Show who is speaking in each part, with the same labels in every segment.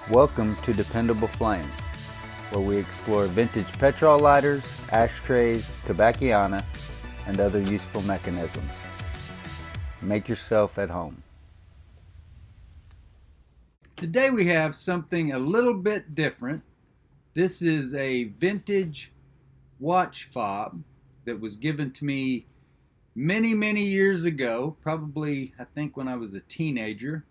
Speaker 1: Welcome to Dependable Flame, where we explore vintage petrol lighters, ashtrays, tobacconiana, and other useful mechanisms. Make yourself at home.
Speaker 2: Today we have something a little bit different. This is a vintage watch fob that was given to me many years ago, probably I think when I was a teenager,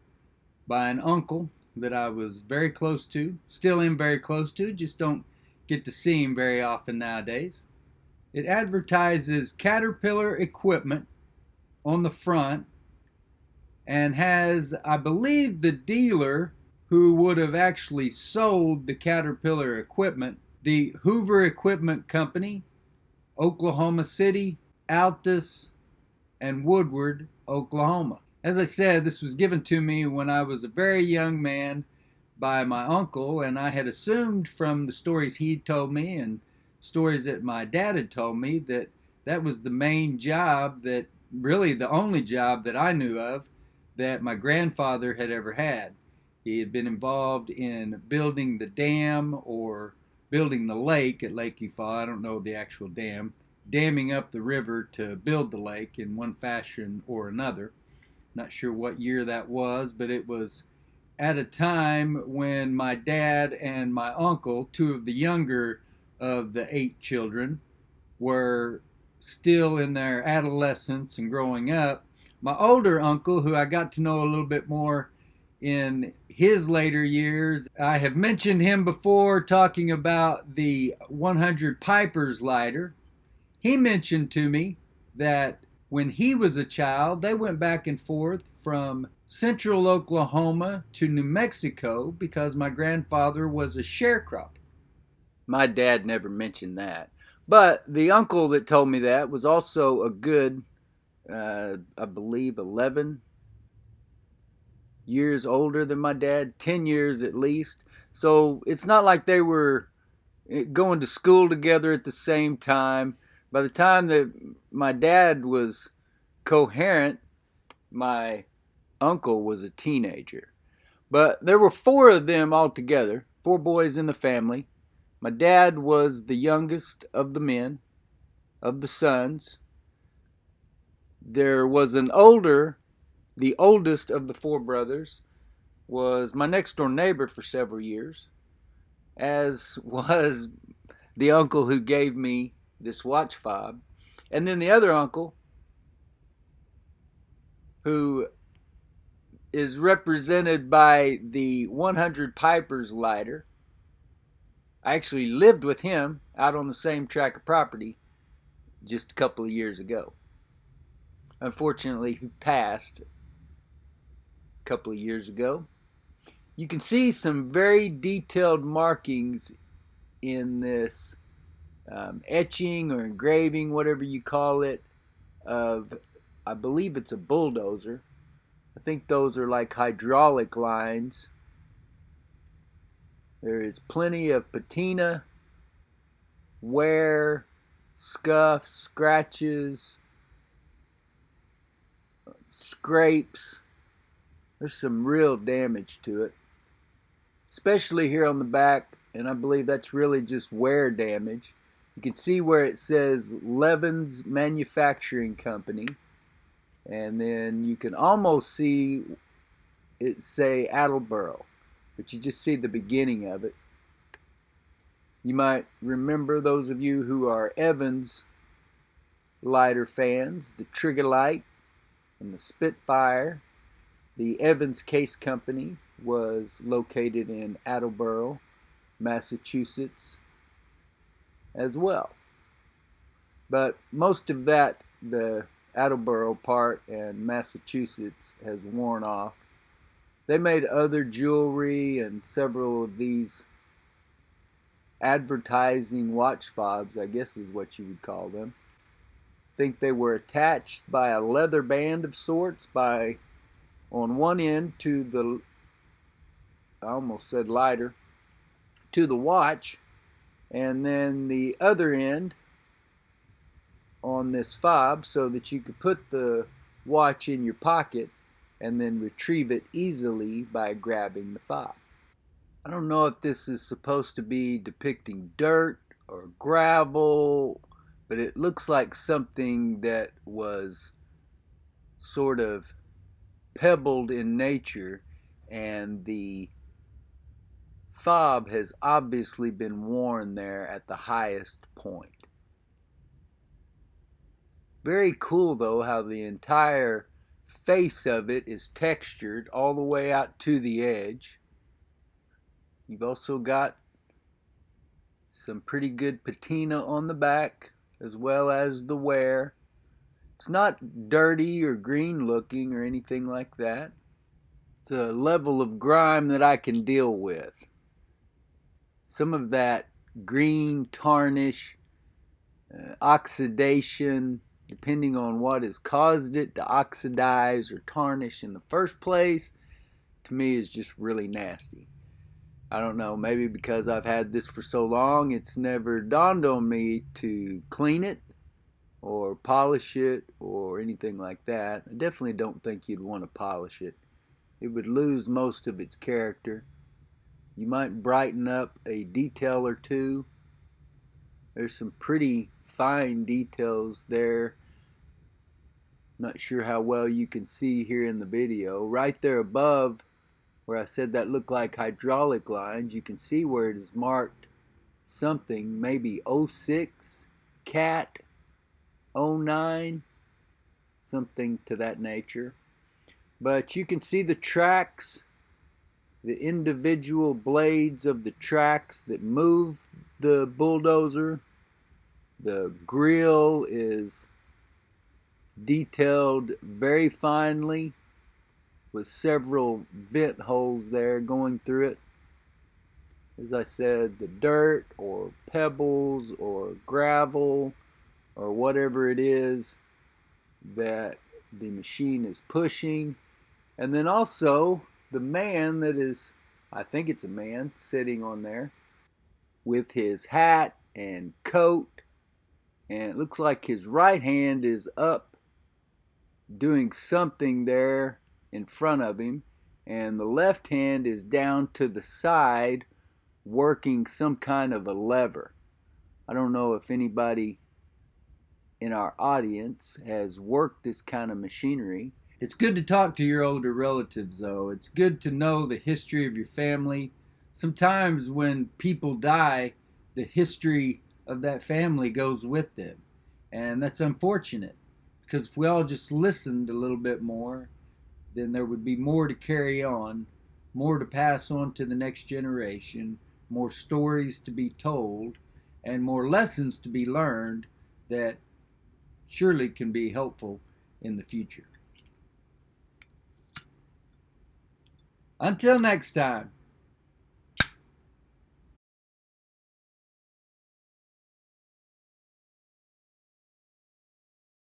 Speaker 2: by an uncle that I was very close to, still am very close to, just don't get to see him very often nowadays. It advertises Caterpillar equipment on the front and has, I believe, the dealer who would have actually sold the Caterpillar equipment, the Hoover Equipment Company, Oklahoma City, ALTUS, and Woodward, Oklahoma. As I said, this was given to me when I was a very young man by my uncle, and I had assumed from the stories he told me and stories that my dad had told me that that was the main job, that really the only job that I knew of that my grandfather had ever had. He had been involved in building the dam or building the lake at Lake Eufaw. I don't know the actual dam, damming up the river to build the lake in one fashion or another. Not sure what year that was, but it was at a time when my dad and my uncle, two of the younger of the 8 children, were still in their adolescence and growing up. My older uncle, who I got to know a little bit more in his later years, I have mentioned him before talking about the 100 Pipers lighter. He mentioned to me that when he was a child, they went back and forth from central Oklahoma to New Mexico because my grandfather was a sharecropper. My dad never mentioned that. But the uncle that told me that was also a good, I believe, 11 years older than my dad, 10 years at least. So it's not like they were going to school together at the same time. By the time that my dad was coherent, my uncle was a teenager. But there were 4 of them altogether, 4 boys in the family. My dad was the youngest of the men, of the sons. There was an the oldest of the 4 brothers was my next door neighbor for several years, as was the uncle who gave me this watch fob. And then the other uncle, who is represented by the 100 Pipers lighter. I actually lived with him out on the same tract of property just a couple of years ago. Unfortunately, he passed a couple of years ago. You can see some very detailed markings in this etching or engraving, whatever you call it, of, I believe it's a bulldozer. I think those are like hydraulic lines. There is plenty of patina, wear, scuffs, scratches, scrapes. There's some real damage to it, especially here on the back, and I believe that's really just wear damage. You can see where it says LEAVENS Manufacturing Company, and then you can almost see it say Attleboro, but you just see the beginning of it. You might remember, those of you who are Evans lighter fans, the Triggerlight and the Spitfire. The Evans Case Company was located in Attleboro, Massachusetts as well. But most of that, the Attleboro part and Massachusetts, has worn off. They made other jewelry and several of these advertising watch fobs, I guess is what you would call them. I think they were attached by a leather band of sorts on one end to the, I almost said lighter, to the watch, and then the other end on this fob so that you could put the watch in your pocket and then retrieve it easily by grabbing the fob.
Speaker 1: I don't know if this is supposed to be depicting dirt or gravel, but it looks like something that was sort of pebbled in nature, and the fob has obviously been worn there at the highest point. Very cool though how the entire face of it is textured all the way out to the edge. You've also got some pretty good patina on the back as well as the wear. It's not dirty or green looking or anything like that. It's a level of grime that I can deal with. Some of that green tarnish, oxidation, depending on what has caused it to oxidize or tarnish in the first place, to me is just really nasty. I don't know, maybe because I've had this for so long, it's never dawned on me to clean it or polish it or anything like that. I definitely don't think you'd want to polish it. It would lose most of its character. You might brighten up a detail or two. There's some pretty fine details there. Not sure how well you can see here in the video. Right there above where I said that looked like hydraulic lines, you can see where it is marked something, maybe 06, cat, 09, something to that nature. But you can see the tracks, the individual blades of the tracks that move the bulldozer. The grill is detailed very finely with several vent holes there going through it. As I said, the dirt or pebbles or gravel or whatever it is that the machine is pushing. And then also the man that is, I think it's a man, sitting on there with his hat and coat, and it looks like his right hand is up doing something there in front of him, and the left hand is down to the side working some kind of a lever. I don't know if anybody in our audience has worked this kind of machinery.
Speaker 2: It's good to talk to your older relatives, though. It's good to know the history of your family. Sometimes when people die, the history of that family goes with them. And that's unfortunate, because if we all just listened a little bit more, then there would be more to carry on, more to pass on to the next generation, more stories to be told, and more lessons to be learned that surely can be helpful in the future. Until next time.